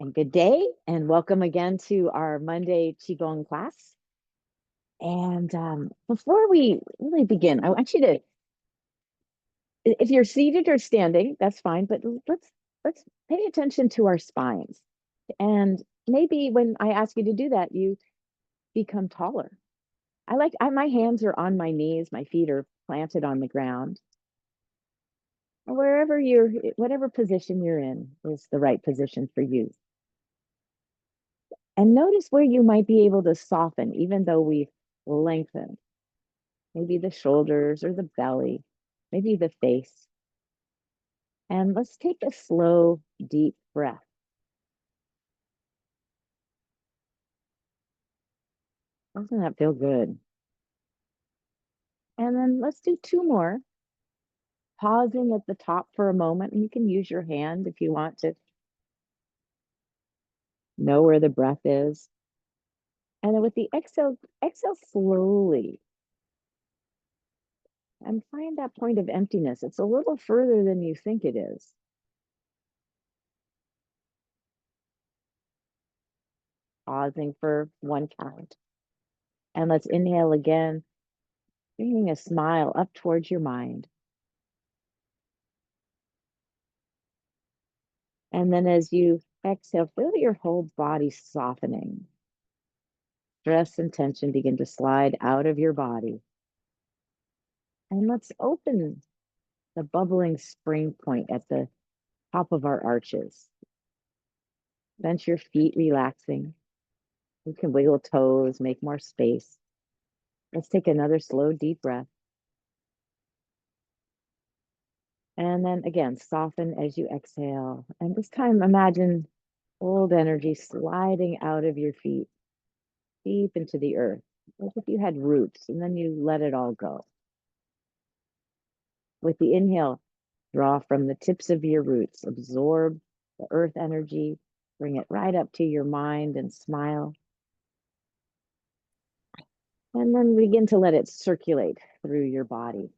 And good day, and welcome again to our Monday Qigong class. And before we really begin, I want you to, if you're seated or standing, that's fine, but let's pay attention to our spines. And maybe when I ask you to do that, you become taller. My hands are on my knees, my feet are planted on the ground. Whatever position you're in is the right position for you. And notice where you might be able to soften, even though we've lengthened. Maybe the shoulders or the belly, maybe the face. And let's take a slow, deep breath. Doesn't that feel good? And then let's do two more. Pausing at the top for a moment. And you can use your hand if you want to know where the breath is. And then with the exhale, exhale slowly. And find that point of emptiness. It's a little further than you think it is. Pausing for one count. And let's inhale again, bringing a smile up towards your mind. And then as you exhale, feel your whole body softening. Stress and tension begin to slide out of your body. And let's open the bubbling spring point at the top of our arches. Bench your feet relaxing. You can wiggle toes, make more space. Let's take another slow, deep breath. And then again, soften as you exhale. And this time, imagine old energy sliding out of your feet, deep into the earth, as if you had roots, and then you let it all go. With the inhale, draw from the tips of your roots, absorb the earth energy, bring it right up to your mind and smile. And then begin to let it circulate through your body.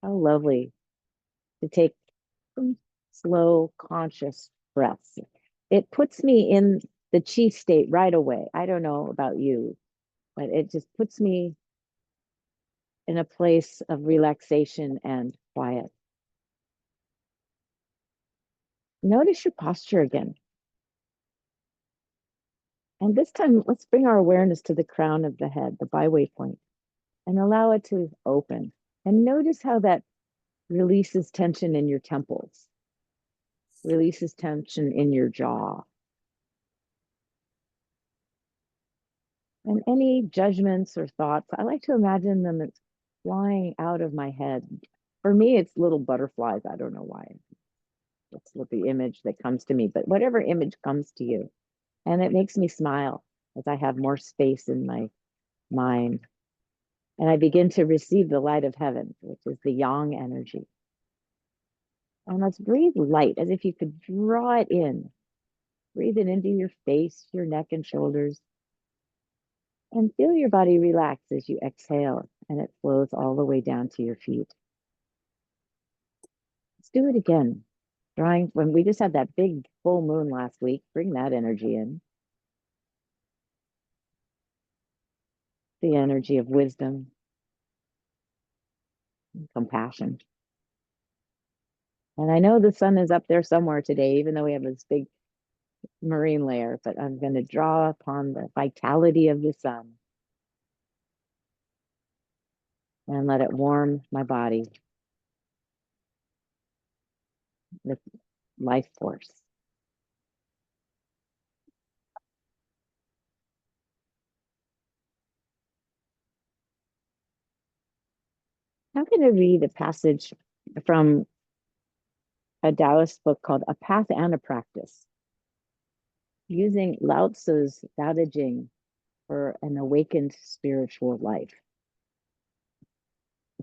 How lovely to take some slow, conscious breaths. It puts me in the chi state right away. I don't know about you, but it just puts me in a place of relaxation and quiet. Notice your posture again. And this time, let's bring our awareness to the crown of the head, the byway point, and allow it to open. And notice how that releases tension in your temples, releases tension in your jaw. And any judgments or thoughts, I like to imagine them as flying out of my head. For me, it's little butterflies. I don't know why. That's what the image that comes to me, but whatever image comes to you. And it makes me smile as I have more space in my mind. And I begin to receive the light of heaven, which is the yang energy. And let's breathe light as if you could draw it in. Breathe it into your face, your neck and shoulders. And feel your body relax as you exhale, and it flows all the way down to your feet. Let's do it again. Drawing when we just had that big full moon last week, bring that energy in. The energy of wisdom, and compassion. And I know the sun is up there somewhere today, even though we have this big marine layer, but I'm going to draw upon the vitality of the sun and let it warm my body with life force. I'm going to read a passage from a Taoist book called A Path and a Practice, using Lao Tzu's Tao Te Ching for an awakened spiritual life.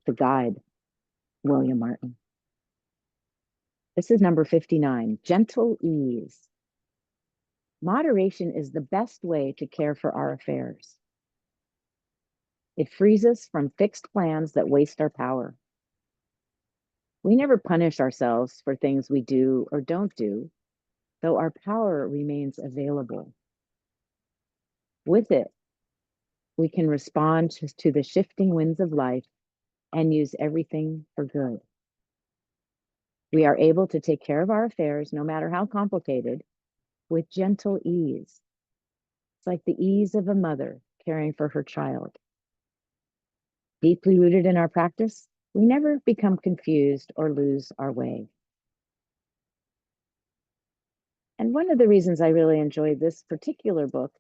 The guide, William Martin. This is number 59, gentle ease. Moderation is the best way to care for our affairs. It frees us from fixed plans that waste our power. We never punish ourselves for things we do or don't do, though our power remains available. With it, we can respond to the shifting winds of life and use everything for good. We are able to take care of our affairs, no matter how complicated, with gentle ease. It's like the ease of a mother caring for her child. Deeply rooted in our practice, we never become confused or lose our way. And one of the reasons I really enjoy this particular book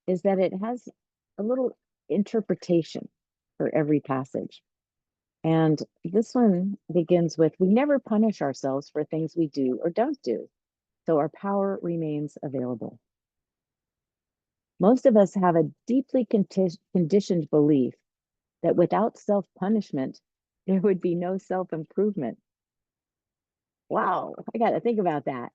is that it has a little interpretation for every passage. And this one begins with, we never punish ourselves for things we do or don't do, so our power remains available. Most of us have a deeply conditioned belief that without self-punishment, there would be no self-improvement. Wow, I got to think about that.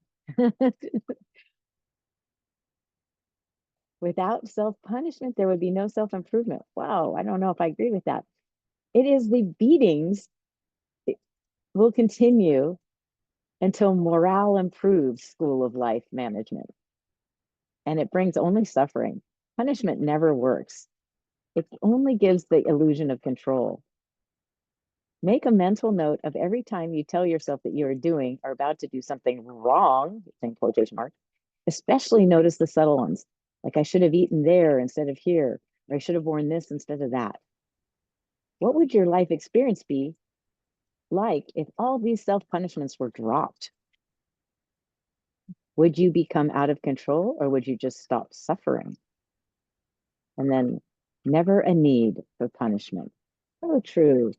Without self-punishment, there would be no self-improvement. Wow, I don't know if I agree with that. It is the beatings will continue until morale improves school of life management. And it brings only suffering. Punishment never works. It only gives the illusion of control. Make a mental note of every time you tell yourself that you are doing or about to do something wrong, in quotation marks. Especially notice the subtle ones, like I should have eaten there instead of here, or I should have worn this instead of that. What would your life experience be like if all these self-punishments were dropped? Would you become out of control, or would you just stop suffering? And then never a need for punishment. So true.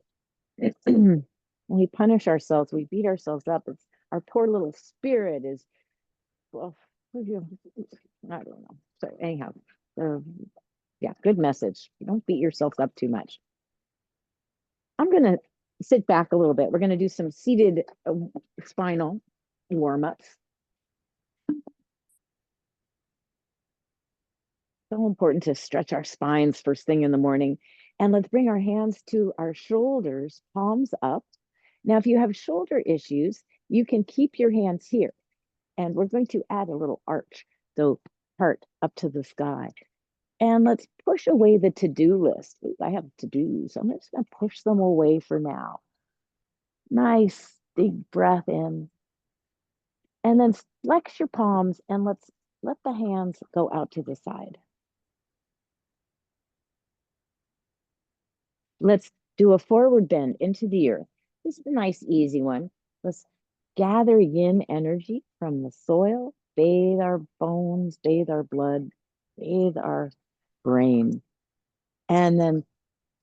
When we punish ourselves, we beat ourselves up. It's our poor little spirit is, well, I don't know. So anyhow, yeah, good message. Don't beat yourself up too much. I'm going to sit back a little bit. We're going to do some seated spinal warm-ups. So important to stretch our spines first thing in the morning. And let's bring our hands to our shoulders, palms up. Now, if you have shoulder issues, you can keep your hands here. And we're going to add a little arch. So heart up to the sky. And let's push away the to-do list. I have to-dos. I'm just going to push them away for now. Nice big breath in. And then flex your palms and let's let the hands go out to the side. Let's do a forward bend into the earth. This is a nice, easy one. Let's gather yin energy from the soil, bathe our bones, bathe our blood, bathe our brain, and then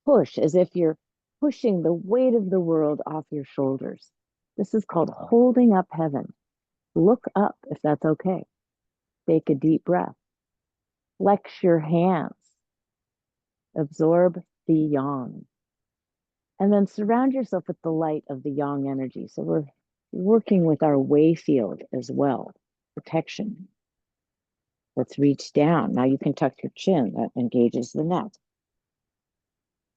push as if you're pushing the weight of the world off your shoulders. This is called holding up heaven. Look up if that's okay. Take a deep breath. Flex your hands. Absorb the yang. And then surround yourself with the light of the yang energy. So we're working with our way field as well. Protection. Let's reach down. Now you can tuck your chin. That engages the neck.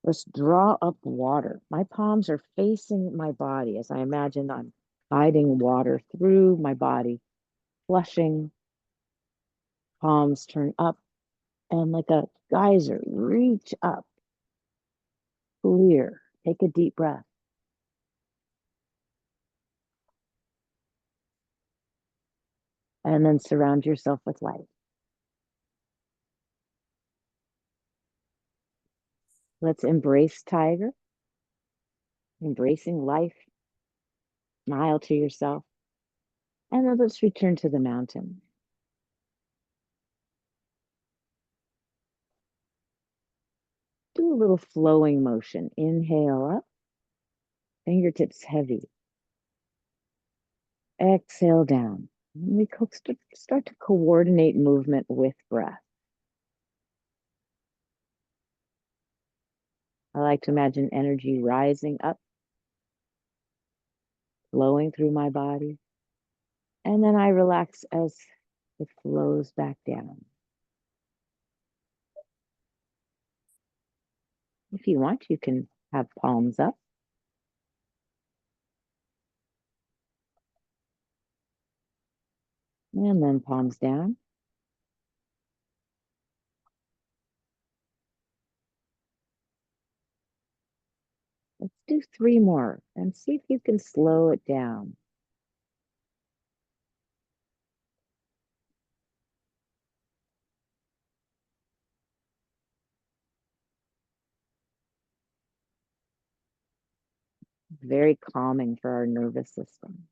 Let's draw up water. My palms are facing my body as I imagine I'm guiding water through my body, flushing. Palms turn up and like a geyser, reach up. Clear. Take a deep breath. And then surround yourself with light. Let's embrace tiger, embracing life. Smile to yourself. And then let's return to the mountain. Do a little flowing motion. Inhale up, fingertips heavy. Exhale down. And we start to coordinate movement with breath. I like to imagine energy rising up, flowing through my body. And then I relax as it flows back down. If you want, you can have palms up. And then palms down. Let's do three more and see if you can slow it down. Very calming for our nervous system.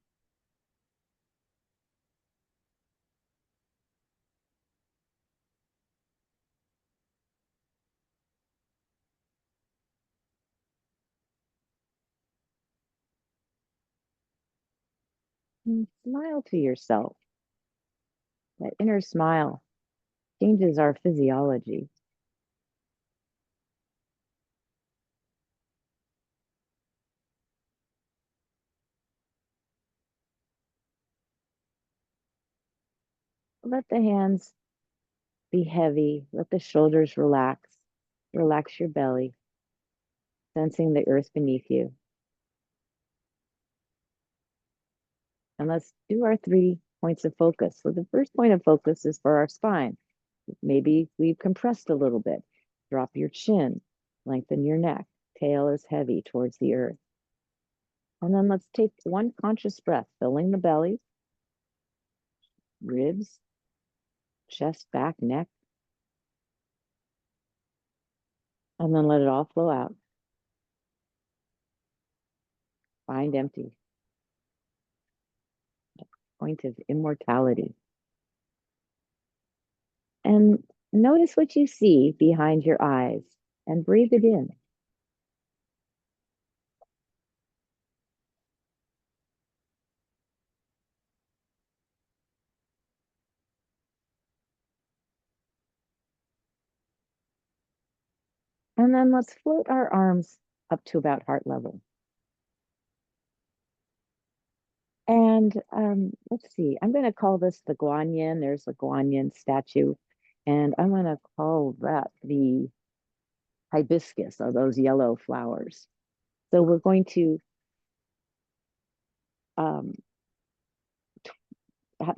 And smile to yourself. That inner smile changes our physiology. Let the hands be heavy. Let the shoulders relax. Relax your belly, sensing the earth beneath you. And let's do our 3 points of focus. So the first point of focus is for our spine. Maybe we've compressed a little bit. Drop your chin, lengthen your neck. Tail is heavy towards the earth. And then let's take one conscious breath, filling the belly, ribs, chest, back, neck, and then let it all flow out. Find empty. Point of immortality. And notice what you see behind your eyes and breathe it in. And then let's float our arms up to about heart level. And let's see, I'm going to call this the Guanyin. There's the Guanyin statue. And I'm going to call that the hibiscus, or those yellow flowers. So we're going to um,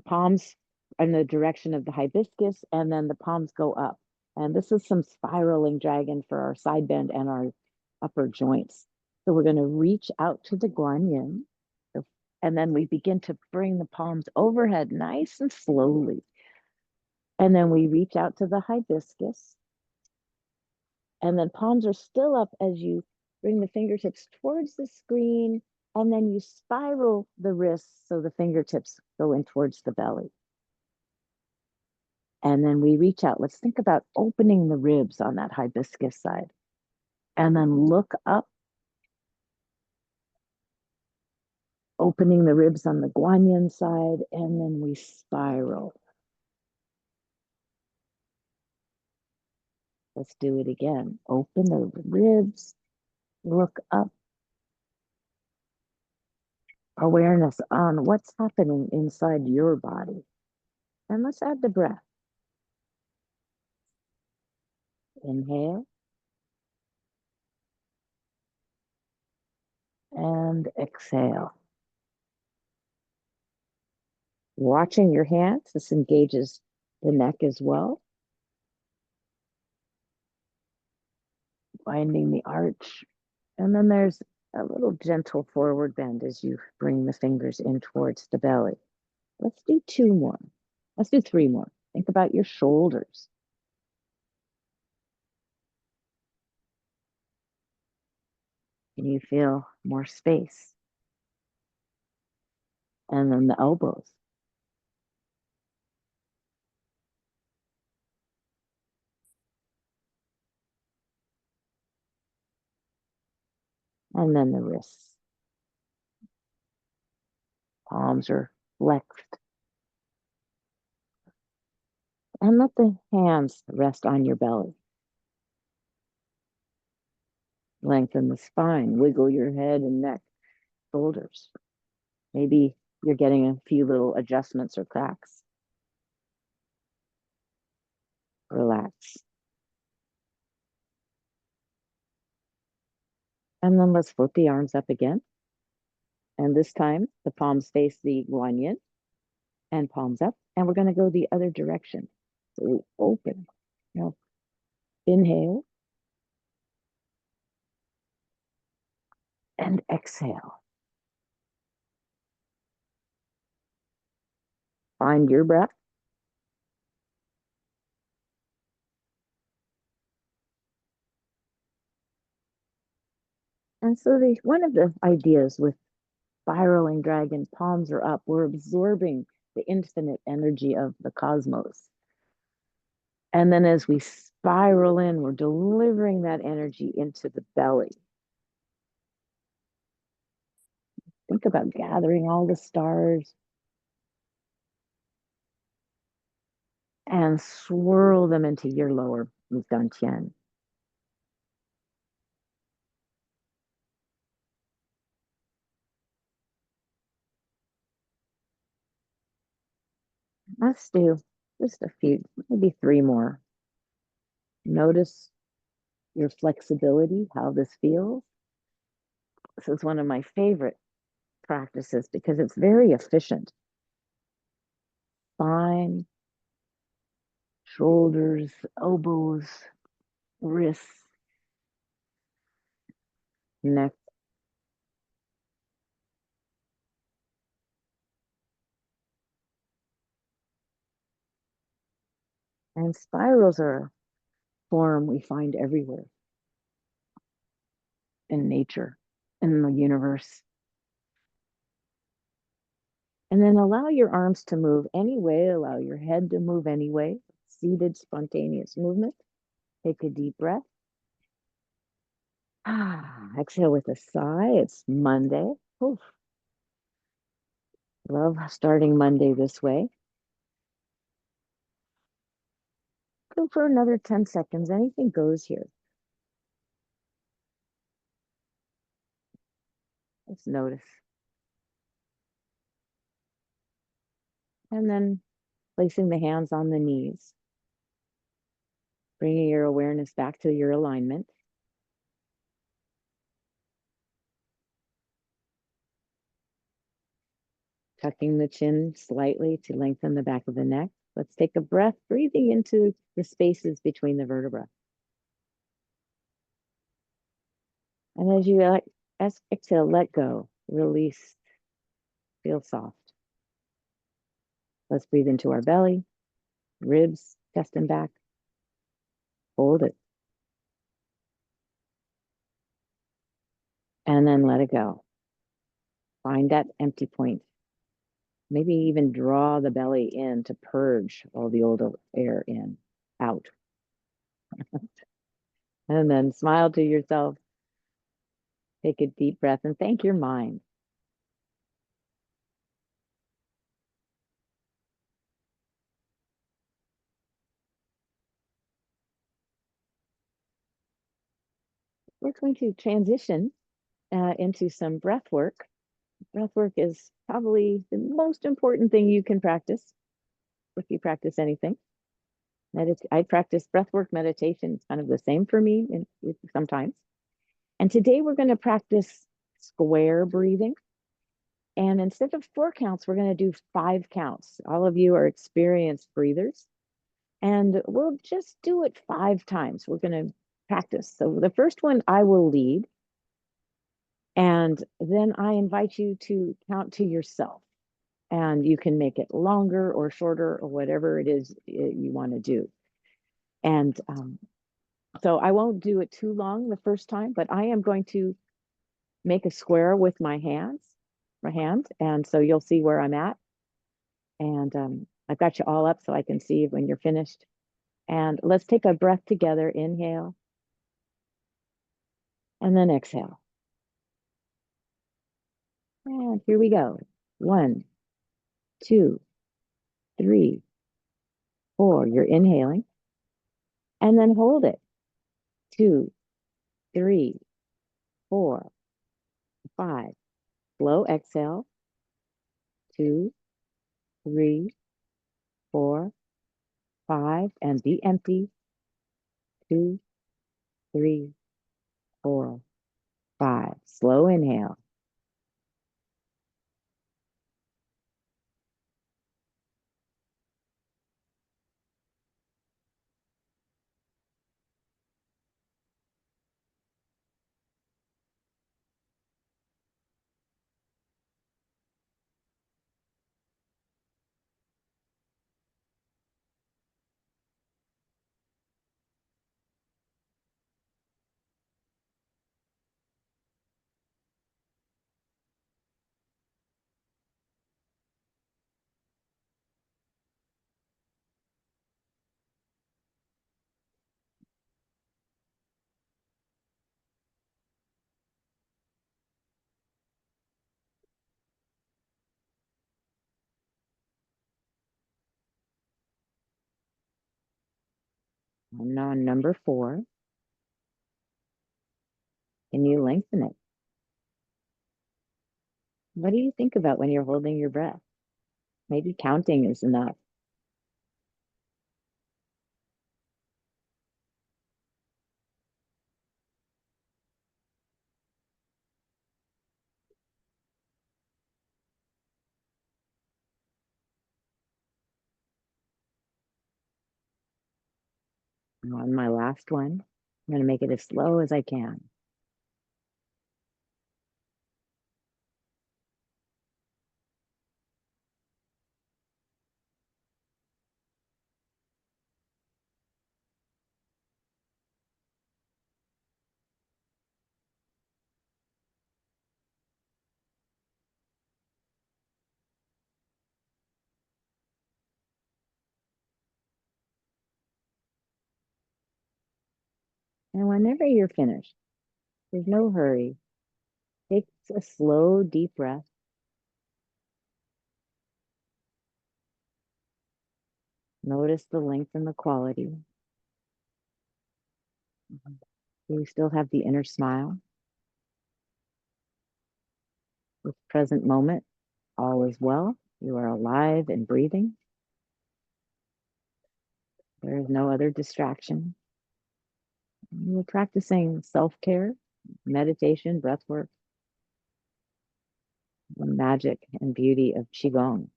palms in the direction of the hibiscus, and then the palms go up. And this is some spiraling dragon for our side bend and our upper joints. So we're going to reach out to the Guanyin, and then we begin to bring the palms overhead nice and slowly. And then we reach out to the hibiscus, and then palms are still up as you bring the fingertips towards the screen, and then you spiral the wrists so the fingertips go in towards the belly. And then we reach out. Let's think about opening the ribs on that hibiscus side. And then look up, opening the ribs on the Guanyin side, and then we spiral. Let's do it again. Open the ribs, look up, awareness on what's happening inside your body. And let's add the breath. Inhale and exhale. Watching your hands, this engages the neck as well. Finding the arch. And then there's a little gentle forward bend as you bring the fingers in towards the belly. Let's do 2 more. Let's do 3 more. Think about your shoulders. Can you feel more space? And then the elbows. And then the wrists. Palms are flexed. And let the hands rest on your belly. Lengthen the spine. Wiggle your head and neck, shoulders. Maybe you're getting a few little adjustments or cracks. Relax. And then let's float the arms up again. And this time the palms face the Guanyin. and palms up. And we're going to go the other direction. So we open. Now, inhale and exhale. Find your breath. And so one of the ideas with spiraling dragon, palms are up, we're absorbing the infinite energy of the cosmos. And then as we spiral in, we're delivering that energy into the belly. Think about gathering all the stars and swirl them into your lower dantian. Let's do just a few, maybe three more. Notice your flexibility, how this feels. This is one of my favorite practices because it's very efficient. Spine, shoulders, elbows, wrists, neck. And spirals are a form we find everywhere in nature, in the universe. And then allow your arms to move any way, allow your head to move any way. Seated, spontaneous movement. Take a deep breath. Exhale with a sigh. It's Monday. Oof. Love starting Monday this way. Go for another 10 seconds. Anything goes here. Let's notice. And then placing the hands on the knees. Bringing your awareness back to your alignment. Tucking the chin slightly to lengthen the back of the neck. Let's take a breath, breathing into the spaces between the vertebrae. And as you exhale, let go, release, feel soft. Let's breathe into our belly, ribs, chest and back. Hold it. And then let it go. Find that empty point. Maybe even draw the belly in to purge all the old air in, out. And then smile to yourself. Take a deep breath and thank your mind. We're going to transition into some breath work. Breath work is probably the most important thing you can practice if you practice anything. I practice breathwork meditation. It's kind of the same for me sometimes. And today we're going to practice square breathing. And instead of 4 counts, we're going to do 5 counts. All of you are experienced breathers. And we'll just do it 5 times. We're going to practice. So the first one I will lead. And then I invite you to count to yourself. And you can make it longer or shorter or whatever it is you want to do. And so I won't do it too long the first time, but I am going to make a square with my hand. And so you'll see where I'm at. And I've got you all up so I can see when you're finished. And let's take a breath together. Inhale. And then exhale. And here we go. 1, 2, 3, 4. You're inhaling. And then hold it. 2, 3, 4, 5. Slow exhale. 2, 3, 4, 5. And be empty. 2, 3, 4, 5. Slow inhale. And on number 4, can you lengthen it? What do you think about when you're holding your breath? Maybe counting is enough. And on my last one, I'm going to make it as slow as I can. And whenever you're finished, there's no hurry. Take a slow, deep breath. Notice the length and the quality. You still have the inner smile. With present moment, all is well. You are alive and breathing. There is no other distraction. You're practicing self-care, meditation, breath work, the magic and beauty of Qigong.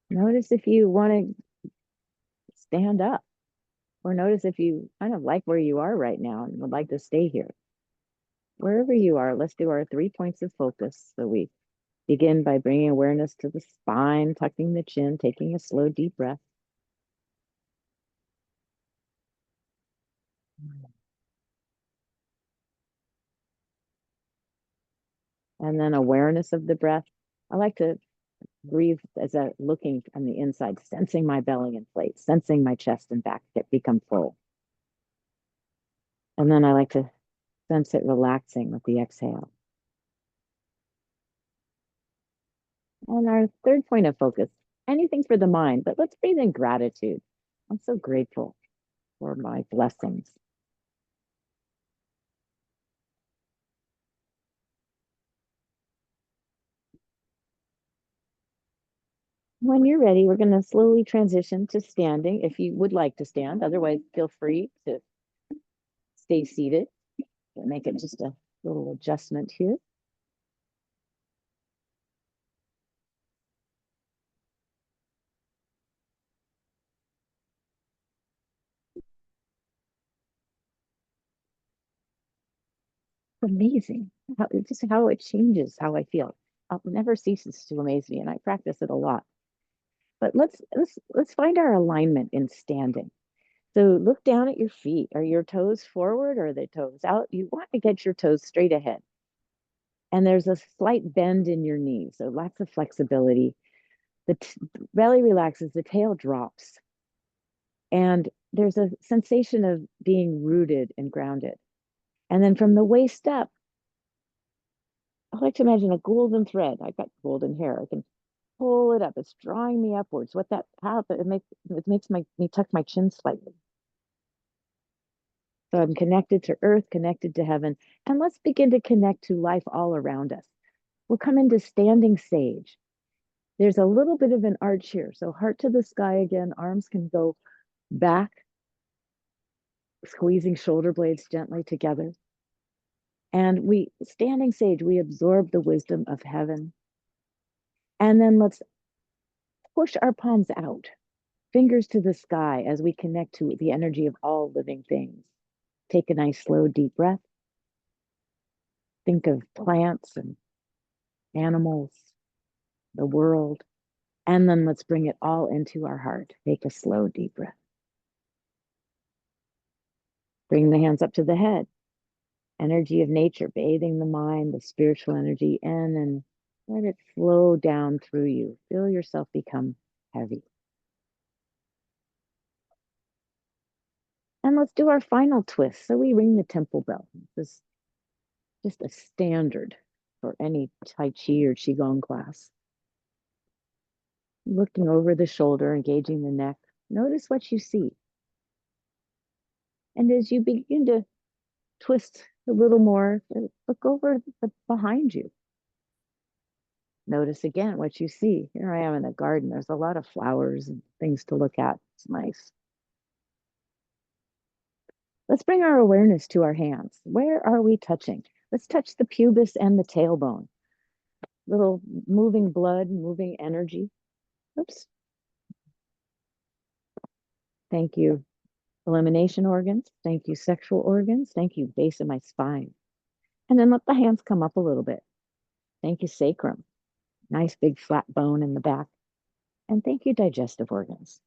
Notice if you want to stand up, or notice if you kind of like where you are right now and would like to stay here. Wherever you are, let's do our 3 points of focus. So we begin by bringing awareness to the spine, tucking the chin, taking a slow, deep breath. And then awareness of the breath. I like to breathe as a looking on the inside, sensing my belly inflate, sensing my chest and back get become full. And then I like to sense it relaxing with the exhale. And our third point of focus, anything for the mind, but let's breathe in gratitude. I'm so grateful for my blessings. When you're ready, we're going to slowly transition to standing if you would like to stand. Otherwise, feel free to stay seated. Make it just a little adjustment here. Amazing how it changes how I feel. It never ceases to amaze me, and I practice it a lot. But let's find our alignment in standing. So look down at your feet. Are your toes forward or are the toes out? You want to get your toes straight ahead. And there's a slight bend in your knees, so lots of flexibility. The belly relaxes, the tail drops, and there's a sensation of being rooted and grounded. And then from the waist up, I like to imagine a golden thread. I've got golden hair. I can pull it up. It's drawing me upwards. What that happens, it makes me tuck my chin slightly. So I'm connected to earth, connected to heaven. And let's begin to connect to life all around us. We'll come into standing sage. There's a little bit of an arch here. So heart to the sky again. Arms can go back, squeezing shoulder blades gently together. And standing sage, we absorb the wisdom of heaven. And then let's push our palms out, fingers to the sky as we connect to the energy of all living things. Take a nice, slow, deep breath. Think of plants and animals, the world, and then let's bring it all into our heart. Take a slow, deep breath. Bring the hands up to the head. Energy of nature, bathing the mind, the spiritual energy in, and let it flow down through you. Feel yourself become heavy. And let's do our final twist. So we ring the temple bell. This is just a standard for any Tai Chi or Qigong class. Looking over the shoulder, engaging the neck. Notice what you see. And as you begin to twist a little more, look over behind you. Notice again what you see. Here I am in the garden. There's a lot of flowers and things to look at. It's nice. Let's bring our awareness to our hands. Where are we touching? Let's touch the pubis and the tailbone. Little moving blood, moving energy. Oops. Thank you, elimination organs. Thank you, sexual organs. Thank you, base of my spine. And then let the hands come up a little bit. Thank you, sacrum. Nice big flat bone in the back. And thank you, digestive organs.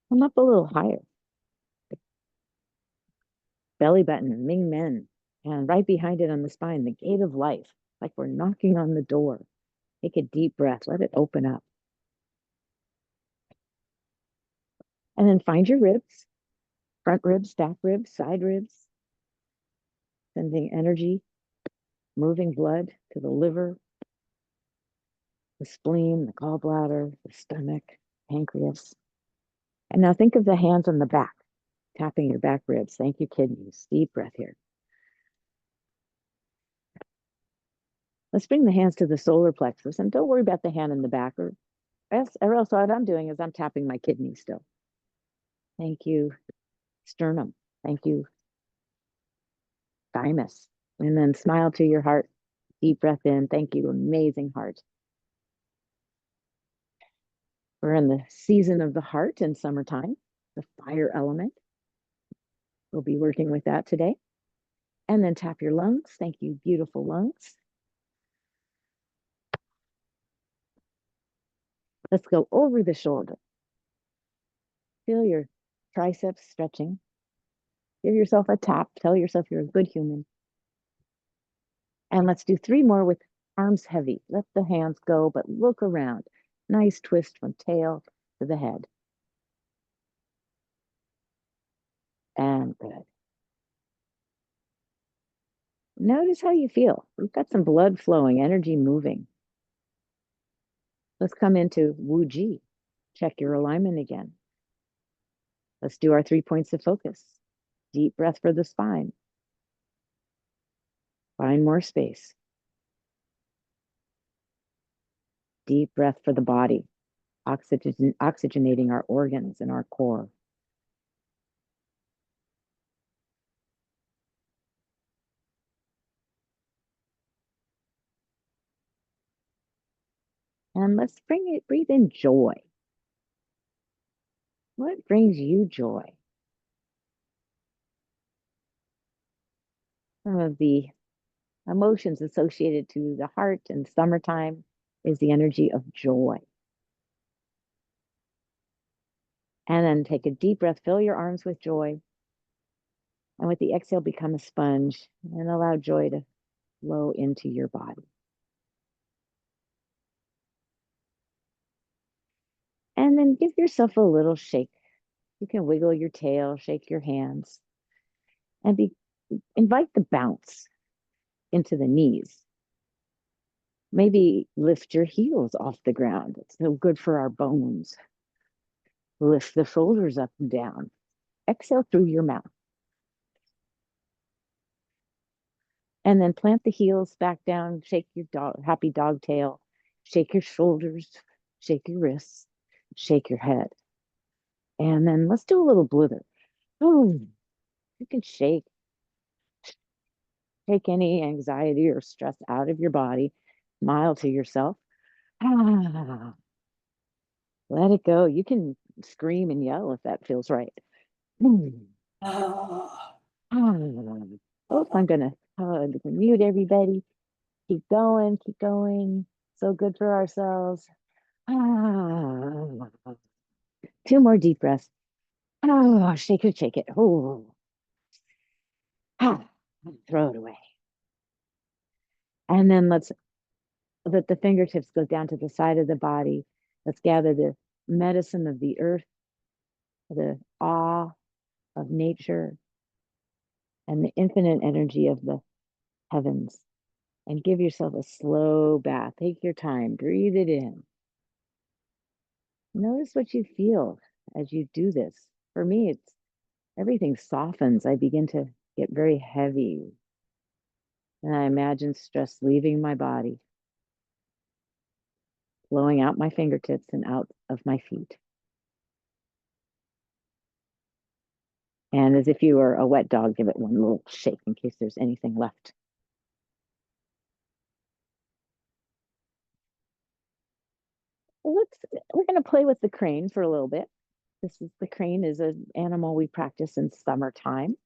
Come up a little higher. Belly button, Ming Men. And right behind it on the spine, the gate of life, like we're knocking on the door. Take a deep breath. Let it open up. And then find your ribs, front ribs, back ribs, side ribs. Sending energy, moving blood to the liver, the spleen, the gallbladder, the stomach, pancreas. And now think of the hands on the back, tapping your back ribs. Thank you, kidneys. Deep breath here. Let's bring the hands to the solar plexus, and don't worry about the hand in the back, or else what I'm doing is I'm tapping my kidneys still. Thank you, sternum. Thank you, thymus. And then smile to your heart. Deep breath in. Thank you, amazing heart. We're in the season of the heart in summertime, the fire element. We'll be working with that today. And then tap your lungs. Thank you, beautiful lungs. Let's go over the shoulder. Feel your triceps stretching. Give yourself a tap. Tell yourself you're a good human. And let's do 3 more with arms heavy. Let the hands go, but look around. Nice twist from tail to the head. And good. Notice how you feel. We've got some blood flowing, energy moving. Let's come into Wu Ji. Check your alignment again. Let's do our 3 points of focus. Deep breath for the spine. Find more space. Deep breath for the body, oxygenating our organs and our core. And let's breathe in joy. What brings you joy? Some of the emotions associated to the heart in summertime is the energy of joy. And then take a deep breath, fill your arms with joy. And with the exhale, become a sponge and allow joy to flow into your body. And then give yourself a little shake. You can wiggle your tail, shake your hands, and invite the bounce into the knees. Maybe lift your heels off the ground. It's so good for our bones. Lift the shoulders up and down. Exhale through your mouth. And then plant the heels back down. Shake your happy dog tail. Shake your shoulders. Shake your wrists. Shake your head. And then let's do a little blither. Ooh, you can shake. Take any anxiety or stress out of your body. Smile to yourself. Ah, let it go. You can scream and yell if that feels right. Ah, oh, I'm gonna mute everybody. Keep going, keep going. So good for ourselves. Ah, 2 more deep breaths. Ah, shake it, shake it. Oh, ah, throw it away. And then let's let the fingertips go down to the side of the body. Let's gather the medicine of the earth, the awe of nature, and the infinite energy of the heavens. And give yourself a slow bath. Take your time, breathe it in. Notice what you feel as you do this. For me, it's everything softens. I begin to get very heavy. And I imagine stress leaving my body, flowing out my fingertips and out of my feet. And as if you were a wet dog, give it one little shake in case there's anything left. Well, we're going to play with the crane for a little bit. The crane is an animal we practice in summertime.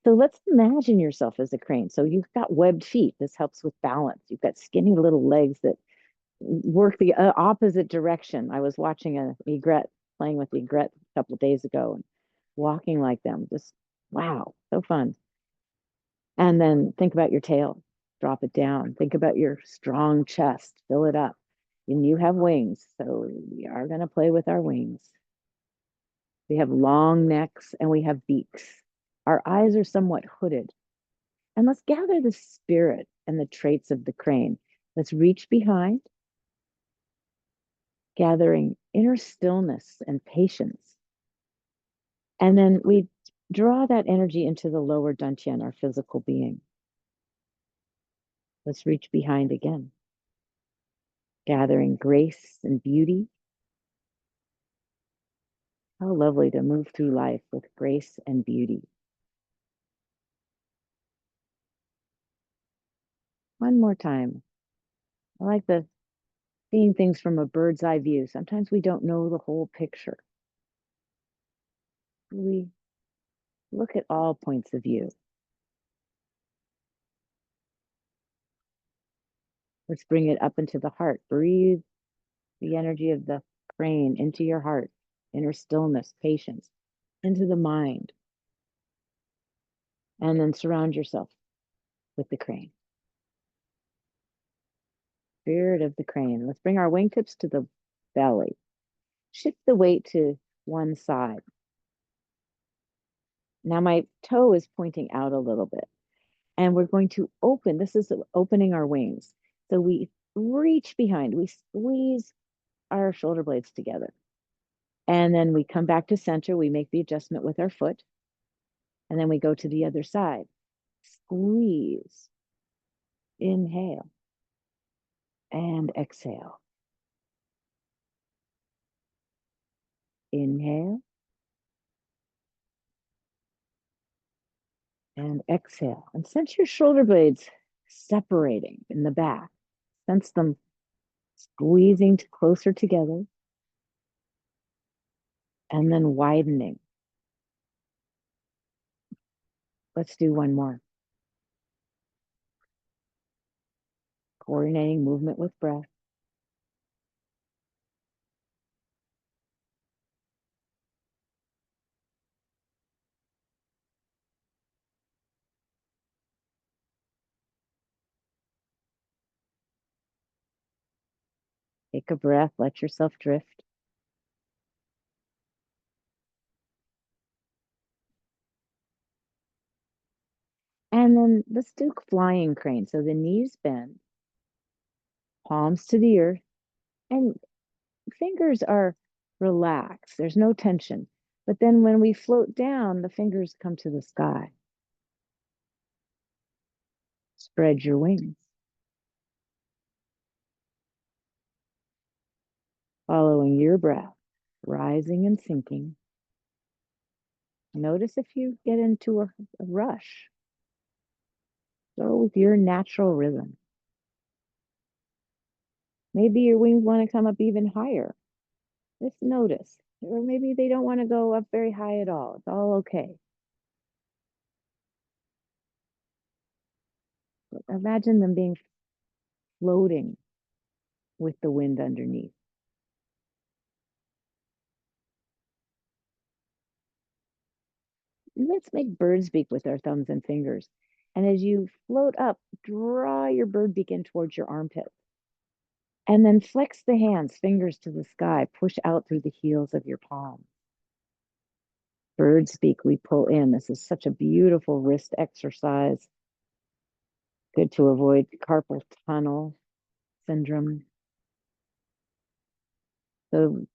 So let's imagine yourself as a crane. So you've got webbed feet. This helps with balance. You've got skinny little legs that work the opposite direction. I was watching a egret, playing with the egret a couple of days ago and walking like them. Just wow, so fun. And then think about your tail, drop it down. Think about your strong chest, fill it up. And you have wings, so we are going to play with our wings. We have long necks and we have beaks. Our eyes are somewhat hooded. And let's gather the spirit and the traits of the crane. Let's reach behind, gathering inner stillness and patience. And then we draw that energy into the lower dantian, our physical being. Let's reach behind again, gathering grace and beauty. How lovely to move through life with grace and beauty. One more time. I like the seeing things from a bird's eye view. Sometimes we don't know the whole picture. We look at all points of view. Let's bring it up into the heart. Breathe the energy of the crane into your heart, inner stillness, patience, into the mind. And then surround yourself with the crane. Spirit of the crane. Let's bring our wingtips to the belly. Shift the weight to one side. Now my toe is pointing out a little bit. And we're going to open. This is opening our wings. So we reach behind. We squeeze our shoulder blades together. And then we come back to center. We make the adjustment with our foot. And then we go to the other side. Squeeze. Inhale. And exhale. Inhale. And exhale. And sense your shoulder blades separating in the back. Sense them squeezing closer together and then widening. Let's do one more. Coordinating movement with breath. Take a breath, let yourself drift. And then let's do flying crane. So the knees bend, palms to the earth, and fingers are relaxed. There's no tension. But then when we float down, the fingers come to the sky. Spread your wings. Following your breath, rising and sinking. Notice if you get into a rush. Go with your natural rhythm. Maybe your wings want to come up even higher. Just notice. Or maybe they don't want to go up very high at all. It's all okay. But imagine them being floating with the wind underneath. Let's make bird's beak with our thumbs and fingers. And as you float up, draw your bird beak in towards your armpit. And then flex the hands, fingers to the sky, push out through the heels of your palm. Bird's beak, we pull in. This is such a beautiful wrist exercise. Good to avoid carpal tunnel syndrome. So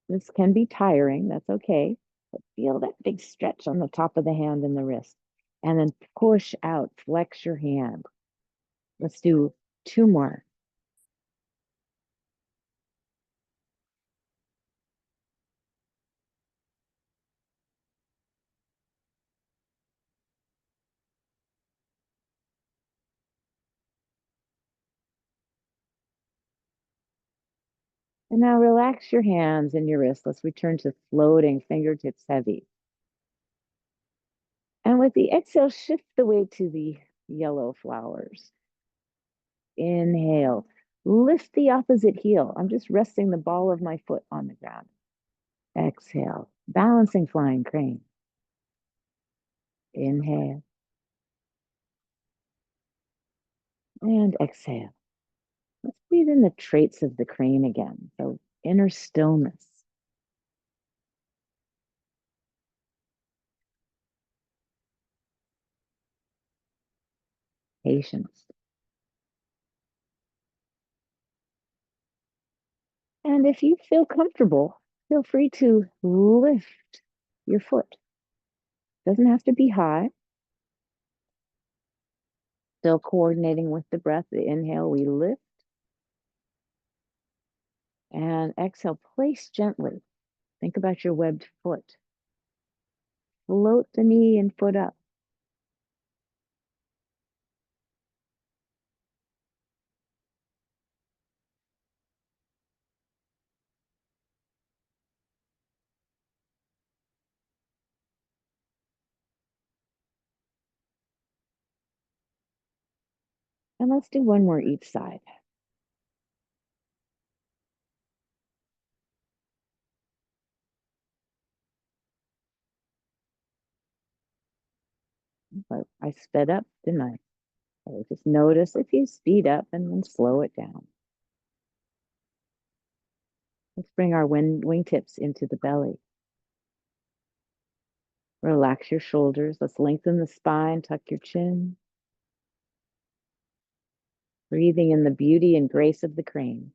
This can be tiring. That's okay. But feel that big stretch on the top of the hand and the wrist. And then push out, flex your hand. Let's do two more. And now relax your hands and your wrists. Let's return to floating, fingertips heavy. And with the exhale, shift the weight to the yellow flowers. Inhale, lift the opposite heel. I'm just resting the ball of my foot on the ground. Exhale, balancing flying crane. Inhale and exhale. Let's breathe in the traits of the crane again. So inner stillness, patience. And if you feel comfortable, feel free to lift your foot. Doesn't have to be high. Still coordinating with the breath. The inhale, we lift. And exhale, place gently. Think about your webbed foot. Float the knee and foot up. And let's do one more each side. But I sped up, didn't I? So just notice if you speed up and then slow it down. Let's bring our wingtips into the belly. Relax your shoulders. Let's lengthen the spine, tuck your chin. Breathing in the beauty and grace of the crane.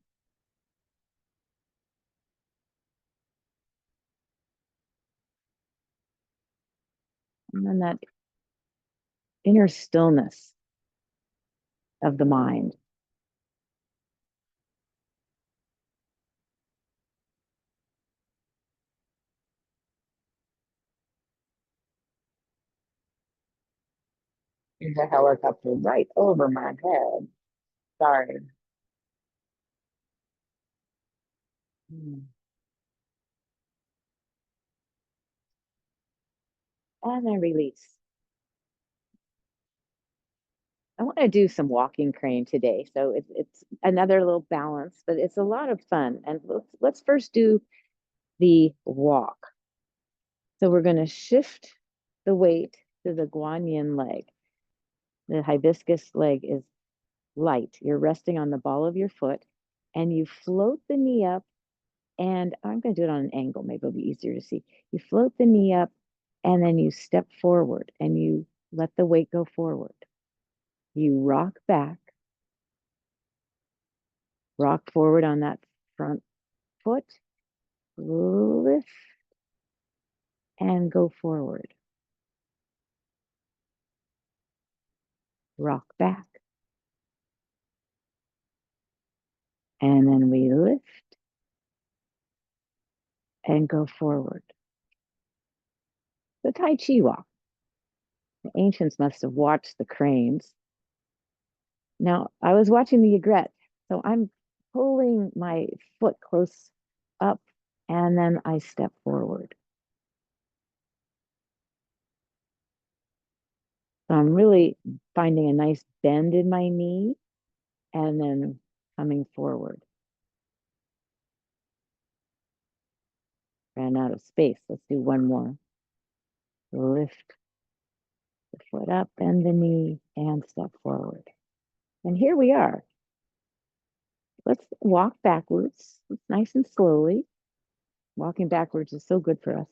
And then that inner stillness of the mind. There's a helicopter right over my head. Sorry. Hmm. And then release. I want to do some walking crane today. So it's another little balance, but it's a lot of fun. And let's first do the walk. So we're going to shift the weight to the guanyin leg. The hibiscus leg is light. You're resting on the ball of your foot and you float the knee up. And I'm going to do it on an angle. Maybe it'll be easier to see. You float the knee up and then you step forward and you let the weight go forward. You rock forward on that front foot, lift and go forward. Rock back. And then we lift and go forward. The Tai Chi walk. The ancients must have watched the cranes. Now, I was watching the aigrette, so I'm pulling my foot close up and then I step forward. So I'm really finding a nice bend in my knee and then coming forward. Ran out of space. Let's do one more. Lift the foot up, bend the knee, and step forward. And here we are. Let's walk backwards, nice and slowly. Walking backwards is so good for us.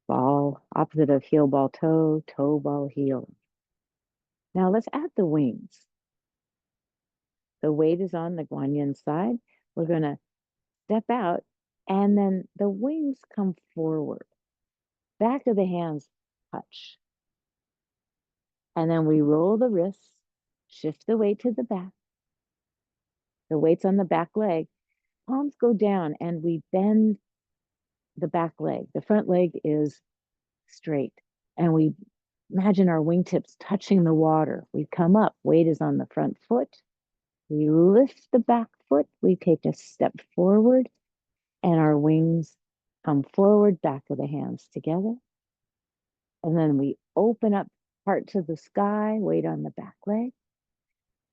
Ball, opposite of heel, ball, toe, toe, ball, heel. Now let's add the wings. The weight is on the guanyin side. We're going to step out, and then the wings come forward. Back of the hands touch. And then we roll the wrists, shift the weight to the back. The weight's on the back leg. Palms go down, and we bend the back leg. The front leg is straight. And we imagine our wingtips touching the water. We come up, weight is on the front foot. We lift the back foot. We take a step forward, and our wings come forward, back of the hands together. And then we open up, heart to the sky, weight on the back leg.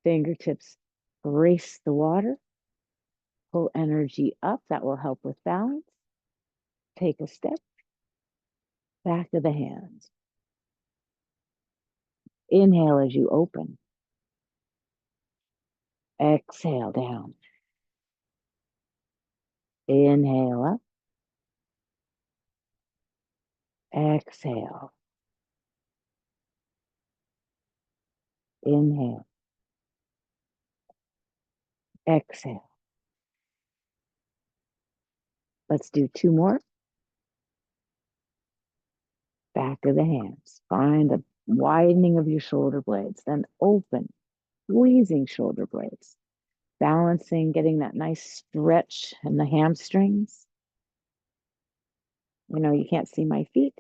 Fingertips brace the water. Pull energy up. That will help with balance. Take a step. Back of the hands. Inhale as you open. Exhale down. Inhale up. Exhale. Inhale. Exhale. Let's do two more. Back of the hands. Find the widening of your shoulder blades. Then open, squeezing shoulder blades. Balancing, getting that nice stretch in the hamstrings. You know, you can't see my feet.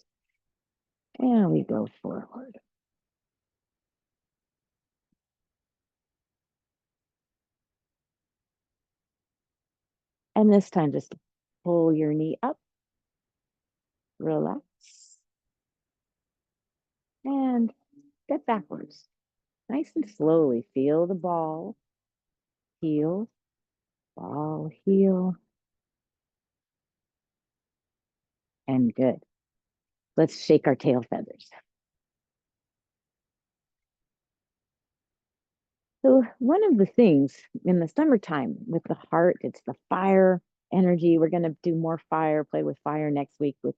And we go forward. And this time, just pull your knee up. Relax. And step backwards. Nice and slowly. Feel the ball. Heel. Ball, heel. And good. Let's shake our tail feathers. So one of the things in the summertime with the heart, it's the fire energy. We're going to do more fire, play with fire next week with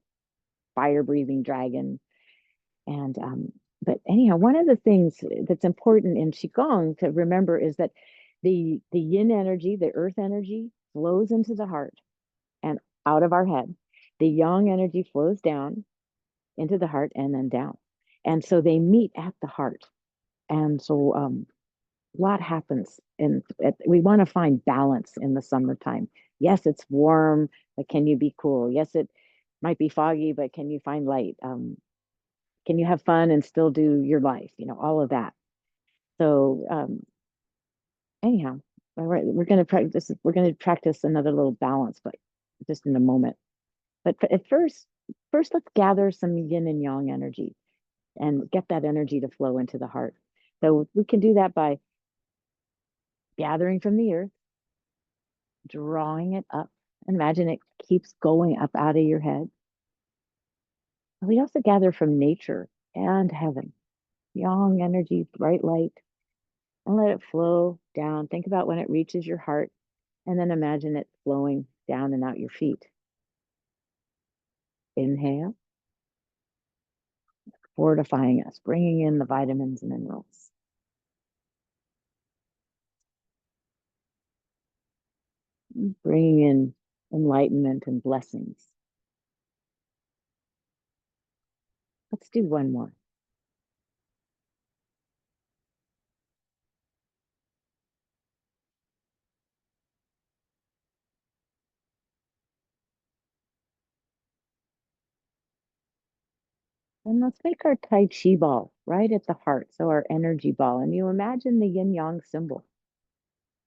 fire breathing dragon. And but anyhow, one of the things that's important in Qigong to remember is that the yin energy, the earth energy, flows into the heart and out of our head. The yang energy flows down into the heart and then down. And so they meet at the heart. And so a lot happens. And we want to find balance in the summertime. Yes, it's warm, but can you be cool? Yes, it might be foggy, but can you find light? Can you have fun and still do your life? You know, all of that. So anyhow, we're going to practice. We're going to practice another little balance, but just in a moment. But at first, let's gather some yin and yang energy and get that energy to flow into the heart. So we can do that by gathering from the earth, drawing it up. Imagine it keeps going up out of your head. And we also gather from nature and heaven, yang energy, bright light, and let it flow down. Think about when it reaches your heart, and then imagine it flowing down and out your feet. Inhale, fortifying us, bringing in the vitamins and minerals. Bringing in enlightenment and blessings. Let's do one more. And let's make our Tai Chi ball right at the heart. So our energy ball. And you imagine the yin yang symbol.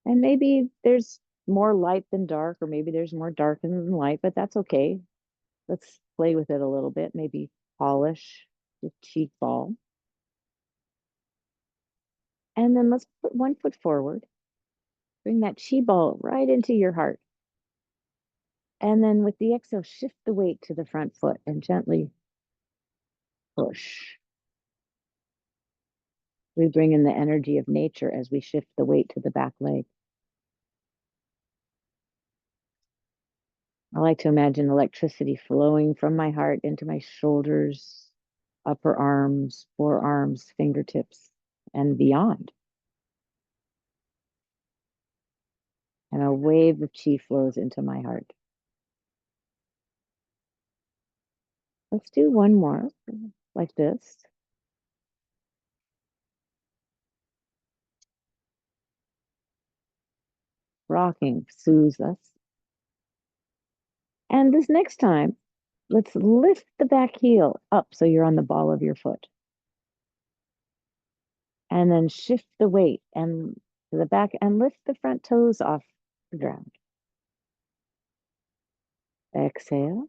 And maybe there's more light than dark, or maybe there's more dark than light, but that's okay. Let's play with it a little bit. Maybe polish the cheek ball. And then let's put one foot forward. Bring that chi ball right into your heart. And then with the exhale, shift the weight to the front foot and gently push. We bring in the energy of nature as we shift the weight to the back leg. I like to imagine electricity flowing from my heart into my shoulders, upper arms, forearms, fingertips, and beyond. And a wave of chi flows into my heart. Let's do one more like this. Rocking soothes us. And this next time, let's lift the back heel up so you're on the ball of your foot. And then shift the weight and to the back and lift the front toes off the ground. Exhale.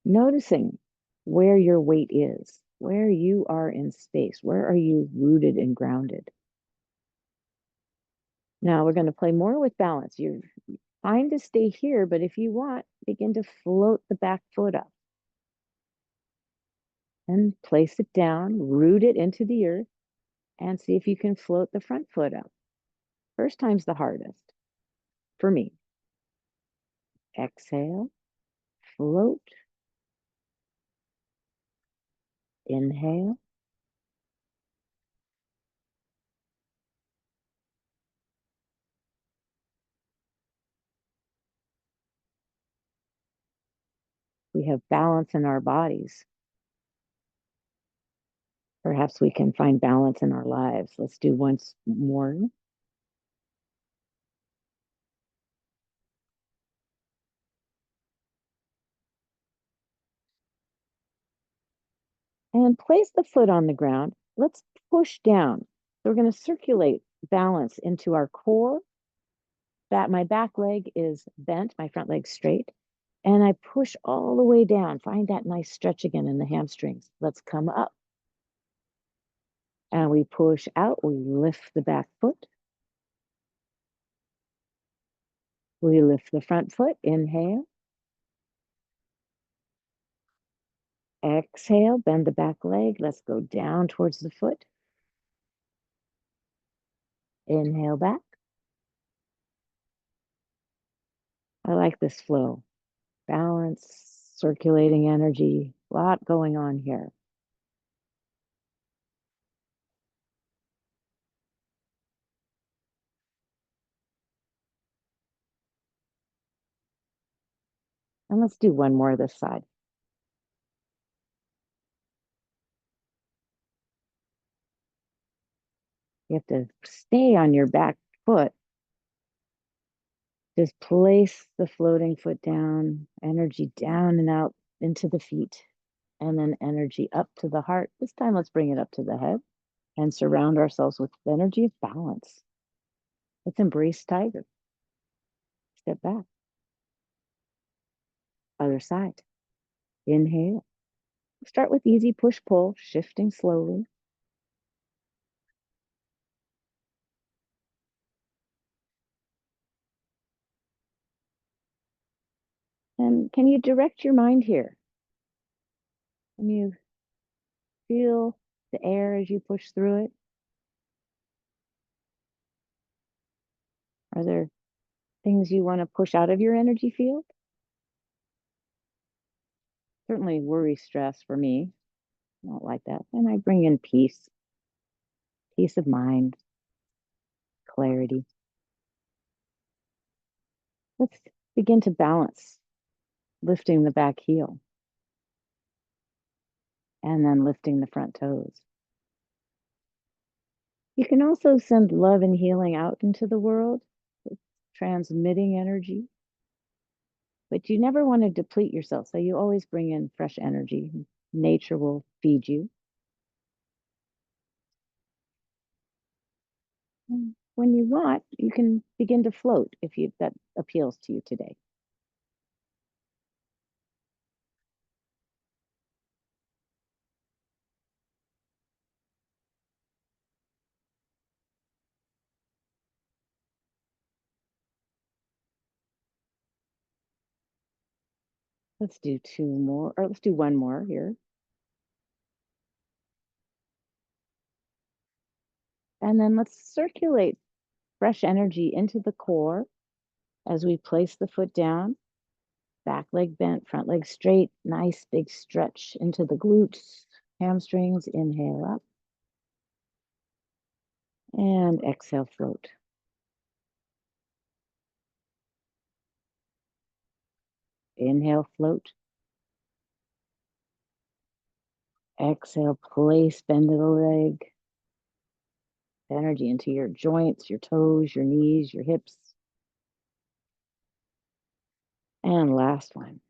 Noticing where your weight is, where you are in space, where are you rooted and grounded. Now we're going to play more with balance. You're fine to stay here, but if you want, begin to float the back foot up. And place it down, root it into the earth, and see if you can float the front foot up. First time's the hardest for me. Exhale, float, inhale. We have balance in our bodies. Perhaps we can find balance in our lives. Let's do once more. And place the foot on the ground. Let's push down. So we're going to circulate balance into our core. That my back leg is bent, my front leg straight. And I push all the way down. Find that nice stretch again in the hamstrings. Let's come up. And we push out. We lift the back foot. We lift the front foot. Inhale. Exhale. Bend the back leg. Let's go down towards the foot. Inhale back. I like this flow. Balance, circulating energy. A lot going on here. And let's do one more this side. You have to stay on your back foot. Just place the floating foot down, energy down and out into the feet, and then energy up to the heart. This time, let's bring it up to the head and surround ourselves with the energy of balance. Let's embrace tiger. Step back. Other side. Inhale. Start with easy push-pull, shifting slowly. And can you direct your mind here? Can you feel the air as you push through it? Are there things you want to push out of your energy field? Certainly worry, stress for me. I don't like that. And I bring in peace, peace of mind, clarity. Let's begin to balance, lifting the back heel and then lifting the front toes. You can also send love and healing out into the world, transmitting energy, but you never want to deplete yourself. So you always bring in fresh energy. Nature will feed you. When you want, you can begin to float if that appeals to you today. Let's do two more, or let's do one more here. And then let's circulate fresh energy into the core as we place the foot down, back leg bent, front leg straight, nice big stretch into the glutes, hamstrings. Inhale up. And exhale, float. Inhale, float. Exhale, place, bend of the leg. Energy into your joints, your toes, your knees, your hips. And last one.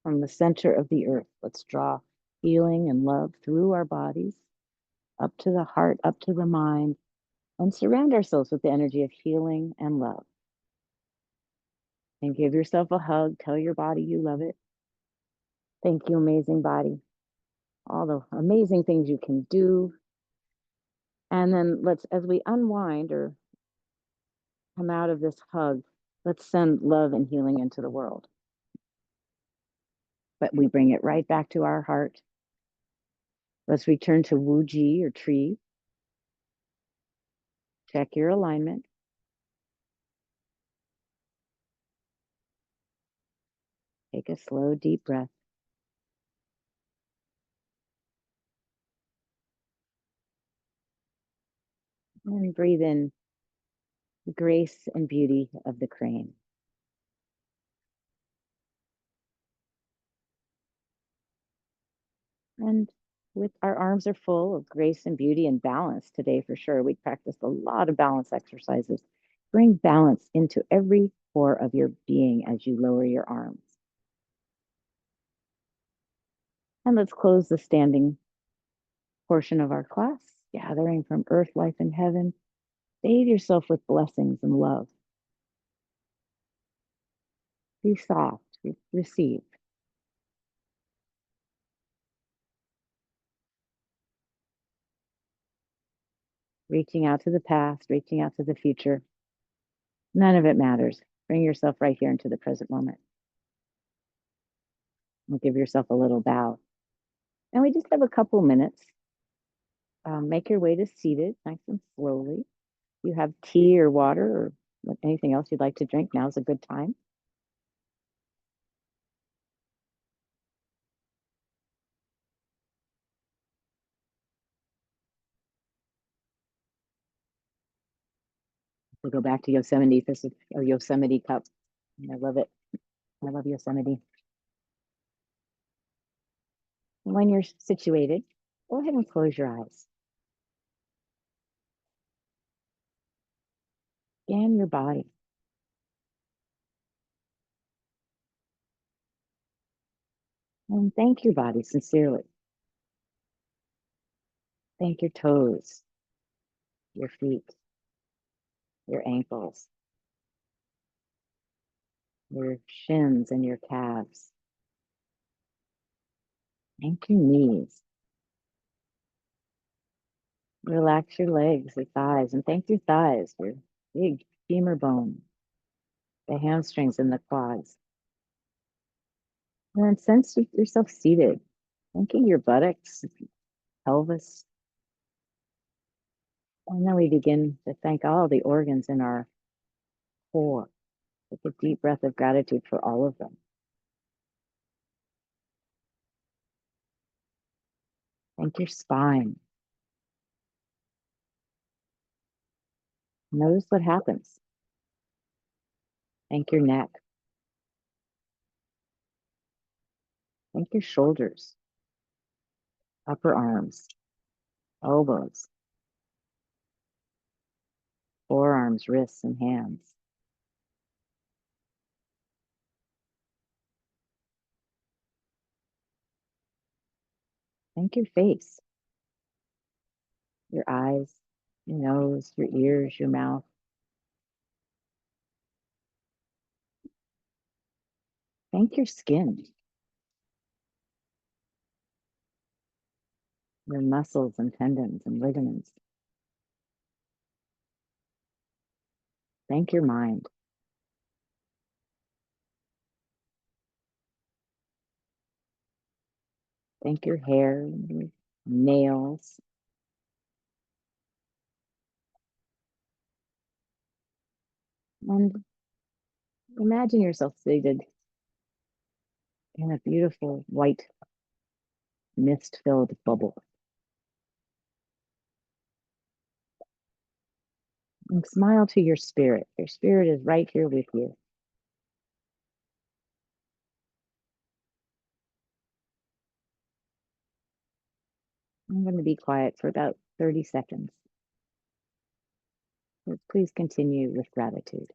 From the center of the earth, let's draw healing and love through our bodies, up to the heart, up to the mind, and surround ourselves with the energy of healing and love. And give yourself a hug. Tell your body you love it. Thank you, amazing body. All the amazing things you can do. And then let's, as we unwind or come out of this hug, let's send love and healing into the world. But we bring it right back to our heart. Let's return to Wu Ji or tree. Check your alignment. Take a slow, deep breath. And breathe in the grace and beauty of the crane. And with our arms are full of grace and beauty and balance today for sure. We practiced a lot of balance exercises. Bring balance into every pore of your being as you lower your arms. And let's close the standing portion of our class, gathering from earth, life, and heaven. Bathe yourself with blessings and love. Be soft, receive. Reaching out to the past, reaching out to the future. None of it matters. Bring yourself right here into the present moment. And give yourself a little bow. And we just have a couple minutes. Make your way to seated, nice and slowly. You have tea or water or anything else you'd like to drink, now's a good time. We'll go back to Yosemite. This is a Yosemite cup. I love it. I love Yosemite. When you're situated, go ahead and close your eyes. Scan your body. And thank your body sincerely. Thank your toes, your feet, your ankles, your shins and your calves. Thank your knees. Relax your legs, your thighs, and thank your thighs, your big femur bone, the hamstrings and the quads. And then sense yourself seated, thanking your buttocks, pelvis. And then we begin to thank all the organs in our core. Take a deep breath of gratitude for all of them. Thank your spine. Notice what happens. Thank your neck. Thank your shoulders, upper arms, elbows, forearms, wrists, and hands. Thank your face, your eyes, your nose, your ears, your mouth. Thank your skin, your muscles and tendons and ligaments. Thank your mind. Thank your hair, your nails. And Imagine yourself seated in a beautiful white mist filled bubble. And smile to your spirit. Your spirit is right here with you. I'm going to be quiet for about 30 seconds. So please continue with gratitude.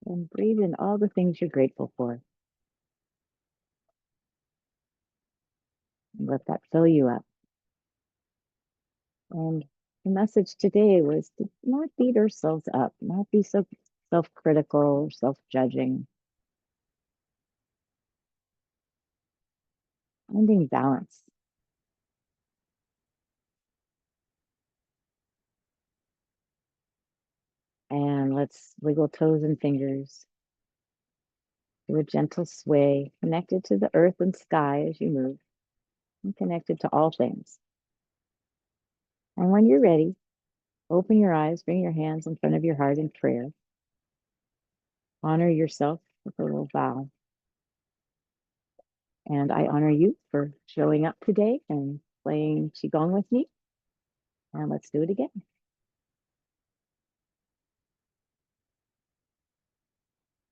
And breathe in all the things you're grateful for. And let that fill you up. And the message today was to not beat ourselves up, not be so self critical or self judging, finding balance. And let's wiggle toes and fingers, do a gentle sway, connected to the earth and sky as you move, and connected to all things. And when you're ready, open your eyes, bring your hands in front of your heart in prayer. Honor yourself with a little bow. And I honor you for showing up today and playing Qigong with me. And let's do it again.